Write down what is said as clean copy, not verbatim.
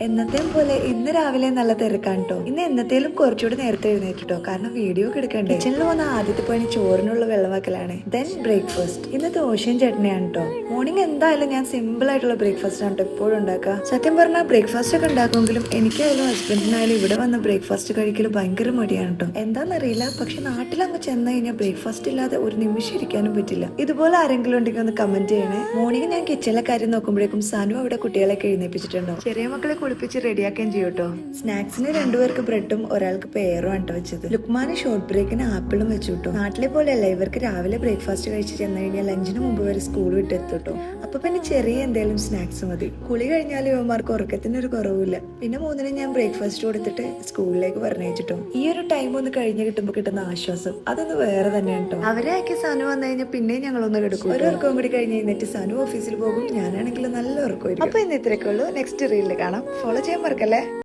എന്നത്തെയും പോലെ ഇന്ന് രാവിലെ നല്ല തിരക്കാണ് കേട്ടോ. ഇന്ന് എന്നത്തേലും കുറച്ചുകൂടി നേരത്തെ എഴുന്നേറ്റിട്ടോ, കാരണം വീഡിയോ ഒക്കെ എടുക്കണ്ടേ. കിച്ചണിൽ വന്ന ആദ്യത്തെ പണി ചോറിനുള്ള വെള്ളമാക്കലാണ്. Then breakfast. ഇന്ന് ദോശയും ചട്നിയാണ് കേട്ടോ. മോർണിംഗ് എന്തായാലും ഞാൻ സിമ്പിൾ ആയിട്ടുള്ള ബ്രേക്ക്ഫാസ്റ്റ് ആണ് എപ്പോഴും ഉണ്ടാക്കുക. സത്യം പറഞ്ഞാൽ ബ്രേക്ക്ഫാസ്റ്റ് ഒക്കെ ഉണ്ടാക്കുമെങ്കിലും എനിക്കായാലും ഹസ്ബൻഡിനായാലും ഇവിടെ വന്ന ബ്രേക്ക്ഫാസ്റ്റ് കഴിക്കൽ ഭയങ്കര മടിയാണ് കേട്ടോ. എന്താണെന്നറിയില്ല, പക്ഷെ നാട്ടിലങ്ങ് ചെന്ന് കഴിഞ്ഞാൽ ബ്രേക്ക്ഫാസ്റ്റ് ഇല്ലാതെ ഒരു നിമിഷം ഇരിക്കാനും പറ്റില്ല. ഇതുപോലെ ആരെങ്കിലും ഉണ്ടെങ്കിൽ ഒന്ന് കമന്റ് ചെയ്യണേ. മോർണിംഗ് ഞാൻ കിച്ചണിലെ കാര്യം നോക്കുമ്പോഴേക്കും സനു അവിടെ കുട്ടികളൊക്കെ എഴുന്നേപ്പിച്ചിട്ടുണ്ടോ. ചെറിയ മക്കളെ കുളിപ്പിച്ച് റെഡിയാക്കുകയും ചെയ്യും കേട്ടോ. സ്നാക്സിന് രണ്ടുപേർക്ക് ബ്രെഡും ഒരാൾക്ക് പേറും ആണ് വെച്ചത്. ലുക്മാന് ഷോർട്ട് ബ്രേക്കിന് ആപ്പിളും വെച്ചു കേട്ടോ. നാട്ടിലെ പോലെയല്ല, ഇവർക്ക് രാവിലെ ബ്രേക്ക്ഫാസ്റ്റ് കഴിച്ച് ചെന്ന് കഴിഞ്ഞാൽ ലഞ്ചിന് മുമ്പ് വരെ സ്കൂൾ വിട്ട് എത്തുട്ടോ. അപ്പൊ പിന്നെ ചെറിയ എന്തെങ്കിലും സ്നാക്സ് മതി. കുളി കഴിഞ്ഞാൽ ഇവന്മാർക്ക് ഉറക്കത്തിന് ഒരു കുറവില്ല. പിന്നെ 3-ന് ഞാൻ ബ്രേക്ക്ഫാസ്റ്റ് കൊടുത്തിട്ട് സ്കൂളിലേക്ക് പറഞ്ഞയച്ചിട്ടോ. ഈ ഒരു ടൈം ഒന്ന് കഴിഞ്ഞ് കിട്ടുമ്പോൾ കിട്ടുന്ന ആശ്വാസം അതൊന്ന് വേറെ തന്നെയാണ് കേട്ടോ. അവരെ ആക്കി സനു വന്നു കഴിഞ്ഞാൽ പിന്നെ ഞങ്ങളൊന്ന് കിടക്കും. ഒരു ഉറക്കം കൂടി കഴിഞ്ഞ് കഴിഞ്ഞിട്ട് സനു ഓഫീസിൽ പോകും. ഞാനാണെങ്കിൽ നല്ല ഉറക്കമായിരിക്കും. അപ്പൊ ഇന്ന് ഇത്രയൊക്കെ ഉള്ളൂ. നെക്സ്റ്റ് റീലിൽ കാണാം. ഫോളോ ചെയ്യാൻ മറക്കല്ലേ.